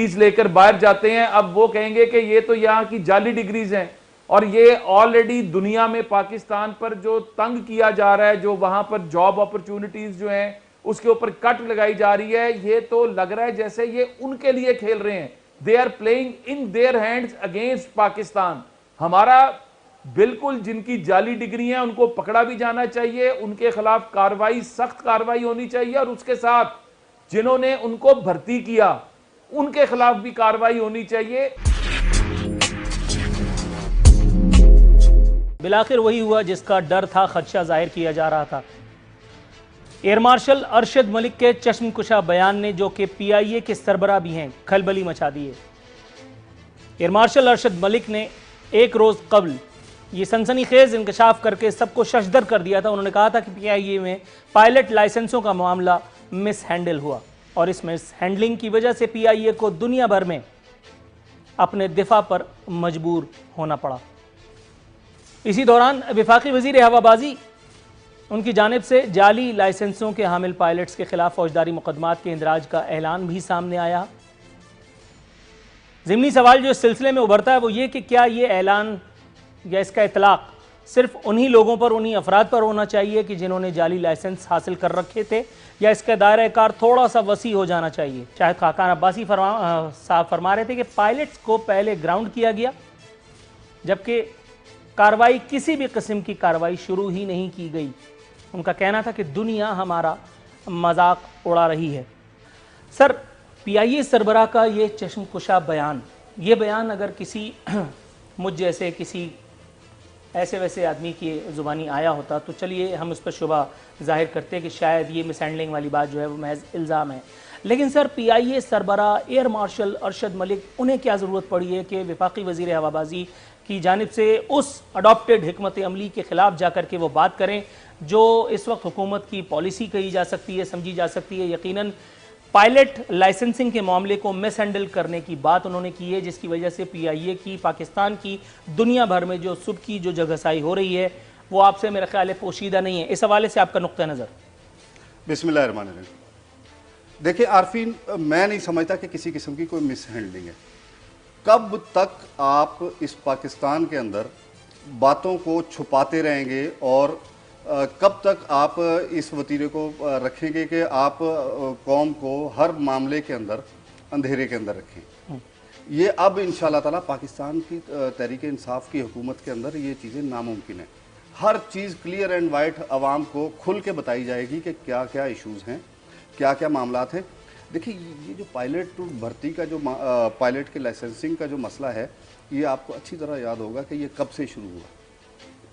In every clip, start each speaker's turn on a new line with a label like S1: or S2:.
S1: लेकर बाहर जाते हैं, अब वो कहेंगे कि ये तो यहाँ की जाली डिग्रीज हैं और ये ऑलरेडी दुनिया में पाकिस्तान पर जो तंग किया जा रहा है, जो वहां पर जॉब अपॉर्चुनिटीज जो हैं उसके ऊपर कट लगाई जा रही है, ये तो लग रहा है जैसे ये उनके लिए खेल रहे हैं। They are playing in their hands against Pakistan. हमारा बिल्कुल जिनकी जाली डिग्री है उनको पकड़ा भी जाना चाहिए, उनके खिलाफ कार्रवाई, सख्त कार्रवाई होनी चाहिए और उसके साथ जिन्होंने उनको भर्ती किया उनके खिलाफ भी कार्रवाई होनी चाहिए।
S2: बिलाखिर वही हुआ जिसका डर था, खदशा जाहिर किया जा रहा था। एयर मार्शल अरशद मलिक के चश्मकुशा बयान ने, जो कि पीआईए के सरबराह भी हैं, खलबली मचा दी है। एयर मार्शल अरशद मलिक ने एक रोज कबल ये सनसनीखेज इंकशाफ करके सबको शशदर कर दिया था। उन्होंने कहा था कि पीआईए में पायलट लाइसेंसों का मामला मिस हैंडल हुआ और इस मिस हैंडलिंग की वजह से पीआईए को दुनिया भर में अपने दिफा पर मजबूर होना पड़ा। इसी दौरान वफाकी वजीर हवाबाजी उनकी जानिब से जाली लाइसेंसों के हामिल पायलट्स के खिलाफ फौजदारी मुकदमात के इंदराज का ऐलान भी सामने आया। ज़िमनी सवाल जो इस सिलसिले में उभरता है वो ये कि क्या ये ऐलान या इसका इतलाक सिर्फ उन्हीं लोगों पर, उन्हीं अफराद पर होना चाहिए कि जिन्होंने जाली लाइसेंस हासिल कर रखे थे, या इसका दायरा कार थोड़ा सा वसी हो जाना चाहिए। शायद खाकान अब्बासी साहब फरमा रहे थे कि पायलट्स को पहले ग्राउंड किया गया, जबकि कार्रवाई, किसी भी किस्म की कार्रवाई शुरू ही नहीं की गई। उनका कहना था कि दुनिया हमारा मजाक उड़ा रही है। सर, पीआईए सरबराह का ये चश्मकुशा बयान, ये बयान अगर किसी मुझ जैसे किसी ऐसे वैसे आदमी की ज़ुबानी आया होता तो चलिए हम उस पर शुबा जाहिर करते हैं कि शायद ये मिसहैंडलिंग वाली बात जो है वो महज इल्ज़ाम है। लेकिन सर, पीआईए सरबराह एयर मार्शल अरशद मलिक, उन्हें क्या ज़रूरत पड़ी है कि वफाकी वज़ीर हवाबाजी की जानिब से उस अडॉप्टेड हिकमत अमली के ख़िलाफ़ जाकर के वो बात करें जो इस वक्त हुकूमत की पॉलिसी कही जा सकती है, समझी जा सकती है। यकीनन पायलट लाइसेंसिंग के मामले को मिसहैंडल करने की बात उन्होंने की है, जिसकी वजह से पीआईए की, पाकिस्तान की, दुनिया भर में जो सुबह की जो जगहसाई हो रही है वो आपसे मेरा ख्याल है पोशीदा नहीं है। इस हवाले से आपका नुक्ता नज़र।
S3: बिस्मिल्लाहिर्रहमानिर्रहीम। देखिए आरफीन, मैं नहीं समझता कि किसी किस्म की कोई मिसहैंडलिंग है। कब तक आप इस पाकिस्तान के अंदर बातों को छुपाते रहेंगे और कब तक आप इस वतीरे को रखेंगे कि आप कौम को हर मामले के अंदर अंधेरे के अंदर रखें। ये अब इंशाअल्लाह ताला पाकिस्तान की तहरीक इंसाफ की हुकूमत के अंदर ये चीज़ें नामुमकिन है। हर चीज़ क्लियर एंड वाइट आवाम को खुल के बताई जाएगी कि क्या क्या इश्यूज़ हैं, क्या क्या मामलात हैं। देखिए, ये जो पायलट भर्ती का, जो पायलट के लाइसेंसिंग का जो मसला है, ये आपको अच्छी तरह याद होगा कि ये कब से शुरू हुआ।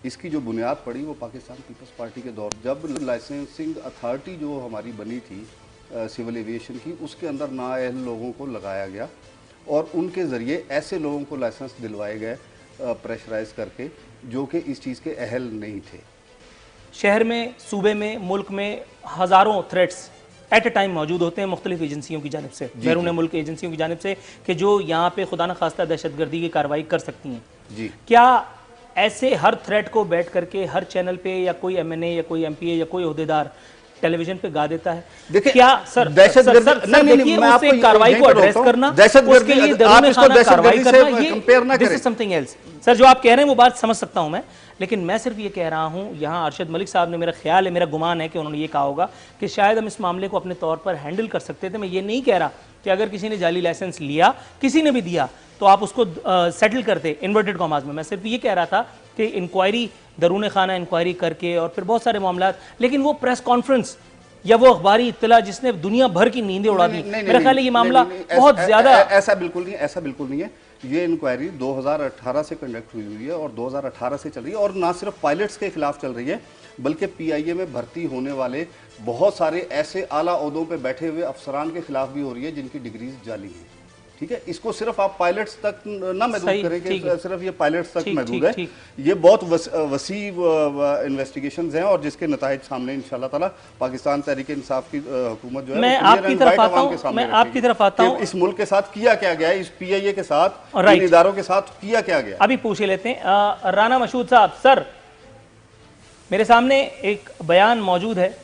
S3: इसकी जो बुनियाद पड़ी वो पाकिस्तान पीपल्स पार्टी के दौर, जब लाइसेंसिंग अथॉरिटी जो हमारी बनी थी सिविल एविएशन की, उसके अंदर नाअहल लोगों को लगाया गया और उनके ज़रिए ऐसे लोगों को लाइसेंस दिलवाए गए प्रेशराइज करके, जो कि इस चीज़ के अहल नहीं थे।
S2: शहर में, सूबे में, मुल्क में हज़ारों थ्रेट्स एट ए टाइम मौजूद होते हैं मुख्तलिफ एजेंसियों की जानिब से, बैरून मुल्क एजेंसियों की जानिब से, कि जो यहाँ पे खुदा न खास्ता दहशतगर्दी की कार्रवाई कर सकती हैं
S3: जी।
S2: क्या ऐसे हर थ्रेट को बैठ करके हर चैनल पे या कोई एमएनए या कोई एमपीए या कोई ओहदेदार टेलीविजन पे गा देता है?
S3: देखिए,
S2: क्या सर
S3: दहशतगर्दी
S2: नहीं, कार्रवाई को एड्रेस करना, उसके लिए दरूने खाना कार्रवाई करना, ये this is something else. Sir, जो आप कह रहे हैं वो बात समझ सकता हूं मैं, लेकिन मैं सिर्फ ये कह रहा हूं, यहाँ अरशद मलिक साहब ने, मेरा ख्याल है, मेरा गुमान है कि उन्होंने ये कहा होगा कि शायद हम इस मामले को अपने तौर पर हैंडल कर सकते थे। मैं ये नहीं कह रहा कि अगर किसी ने जाली लाइसेंस लिया, किसी ने भी दिया, तो आप उसको सेटल करते इन्वर्टेड कॉमास में। मैं सिर्फ ये कह रहा था कि इंक्वायरी, दरूने खाना इंक्वायरी करके और फिर बहुत सारे मामलात, लेकिन वो प्रेस कॉन्फ्रेंस या वो अखबारी इत्तला जिसने दुनिया भर की नींदें उड़ा दी, मेरा ख्याल है ये मामला बहुत ज्यादा।
S3: ऐसा बिल्कुल नहीं, ऐसा बिल्कुल नहीं है। ये इंक्वायरी 2018 से कंडक्ट हुई है और 2018 से चल रही है, और ना सिर्फ पायलट्स के खिलाफ चल रही है बल्कि पीआईए में भर्ती होने वाले बहुत सारे ऐसे आला ओहदों पे बैठे हुए अफसरान के खिलाफ भी हो रही है जिनकी डिग्रीज जाली हैं। ठीक है, इसको सिर्फ आप पायलट्स तक ना महदूद करें कि सिर्फ ये पायलट्स तक महदूद है। ये बहुत वसी इन्वेस्टिगेशंस हैं और जिसके नताइज सामने इंशाल्लाह ताला पाकिस्तान तहरीक इंसाफ की हुकूमत जो है,
S2: मैं आपकी तरफ आता हूं,
S3: इस मुल्क के साथ किया क्या गया है, इस पीआईए के साथ, इन इदारों के साथ किया क्या गया।
S2: अभी पूछ लेते हैं राना मशहूद साहब। सर, मेरे सामने एक बयान मौजूद है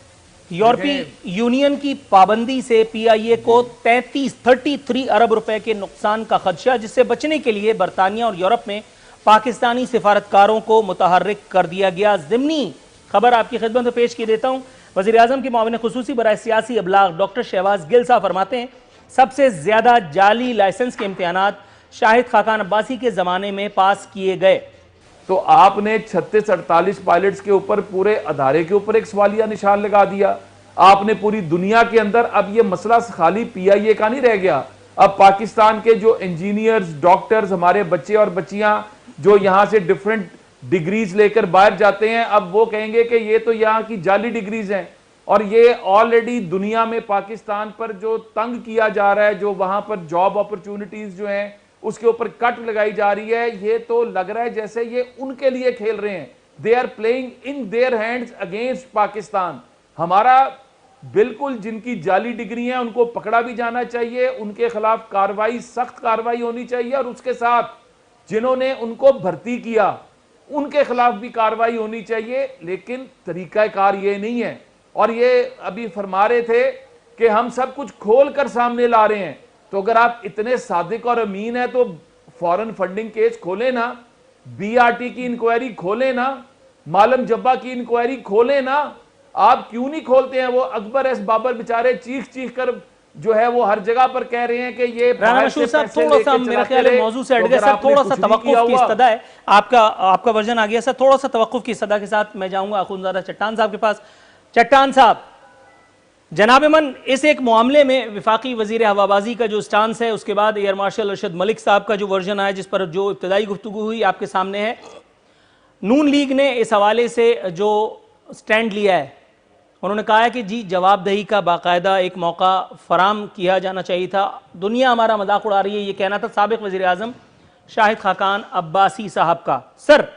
S2: यूरोपीय यूनियन की पाबंदी से पीआईए को 33 अरब रुपए के नुकसान का खदशा, जिससे बचने के लिए बरतानिया और यूरोप में पाकिस्तानी सिफारतकारों को मुतहर्रिक कर दिया गया। ज़िमनी खबर आपकी खिदमत में पेश की देता हूं। वज़ीर आज़म के मुआविन खुसूसी बराए सियासी अबलाग डॉक्टर शहबाज गिल साहब फरमाते हैं, सबसे ज्यादा जाली लाइसेंस के इम्तिहानात शाहिद खाकान अब्बासी के जमाने में पास किए गए।
S1: तो आपने 36-48 पायलट्स के ऊपर, पूरे अदारे के ऊपर एक सवालिया निशान लगा दिया। आपने पूरी दुनिया के अंदर, अब ये मसला खाली पीआईए का नहीं रह गया, अब पाकिस्तान के जो इंजीनियर्स, डॉक्टर्स, हमारे बच्चे और बच्चियां जो यहां से डिफरेंट डिग्रीज लेकर बाहर जाते हैं, अब वो कहेंगे कि ये तो यहाँ की जाली डिग्रीज हैं। और ये ऑलरेडी दुनिया में पाकिस्तान पर जो तंग किया जा रहा है, जो वहां पर जॉब अपॉर्चुनिटीज जो हैं उसके ऊपर कट लगाई जा रही है, ये तो लग रहा है जैसे ये उनके लिए खेल रहे हैं। They are playing in their hands against Pakistan. हमारा बिल्कुल, जिनकी जाली डिग्री है उनको पकड़ा भी जाना चाहिए, उनके खिलाफ कार्रवाई, सख्त कार्रवाई होनी चाहिए, और उसके साथ जिन्होंने उनको भर्ती किया उनके खिलाफ भी कार्रवाई होनी चाहिए। लेकिन तरीकाकार ये नहीं है। और ये अभी फरमा रहे थे कि हम सब कुछ खोल कर सामने ला रहे हैं, तो अगर आप इतने सादिक और अमीन है तो फॉरेन फंडिंग केस खोले ना, बीआरटी की इंक्वायरी खोले ना, मालम जब्बा की इंक्वायरी खोले ना। आप क्यों नहीं खोलते हैं? वो अकबर एस बाबर बेचारे चीख चीख कर जो है वो हर जगह पर कह रहे हैं कि ये
S2: राना मशहूर साहब, थोड़ा सा मेरा ख्याल है मौजू से हट गए सर, थोड़ा सा तवक्कुफ की इस्तदा है। आपका वर्जन आ गया सर, थोड़ा सा तवक्कुफ की इस्तदा के साथ मैं जाऊंगा अखुंज़ादा चट्टान साहब के पास। चट्टान साहब, जनाब मन, इस एक मामले में विफाकी वजीर हवाबाजी का जो स्टांस है, उसके बाद एयर मार्शल अरशद मलिक साहब का जो वर्जन आया, जिस पर जो इब्तदाई गुफ्तगू हुई आपके सामने है। नून लीग ने इस हवाले से जो स्टैंड लिया है, उन्होंने कहा है कि जी जवाबदही का बाकायदा एक मौका फराम किया जाना चाहिए था। दुनिया हमारा मजाक उड़ा रही है, ये कहना था साबिक वजीर आज़म शाहिद खाकान अब्बासी साहब का। सर,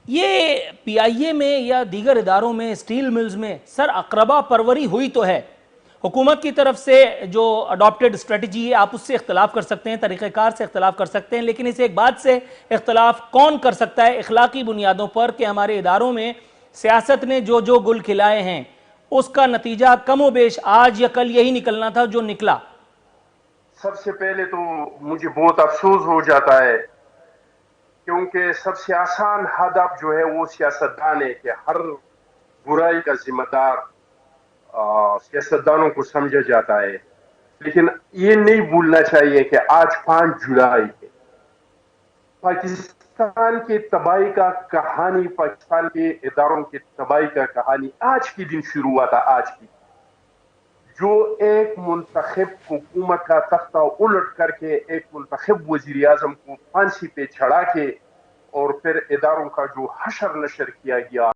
S2: ये पीआईए में या दीगर इदारों में, स्टील मिल्स में सर अकरबा परवरी हुई तो है। हुकूमत की तरफ से जो अडॉप्टेड स्ट्रेटजी है, आप उससे इख्तलाफ कर सकते हैं, तरीक़ेकार से इख्तलाफ कर सकते हैं, लेकिन इस एक बात से इख्तलाफ कौन कर सकता है इखलाकी बुनियादों पर कि हमारे इदारों में सियासत ने जो जो गुल खिलाए हैं उसका नतीजा कमो बेश आज या कल यही निकलना था जो निकला।
S4: सबसे पहले तो मुझे बहुत अफसोस हो जाता है, क्योंकि सबसे आसान हदफ जो है वो सियासतदान है कि हर बुराई का जिम्मेदार सियासतदानों को समझा जाता है। लेकिन ये नहीं भूलना चाहिए कि आज 5 जुलाई है, पाकिस्तान की तबाही का कहानी, पाकिस्तान के इदारों की तबाही का कहानी आज के दिन शुरू हुआ था। आज की जो एक मुंतखब हुकूमत का तख्ता उलट करके एक मुंतखब वजीर आजम को फांसी पे चढ़ा के और फिर इदारों का जो हशर नशर किया गया,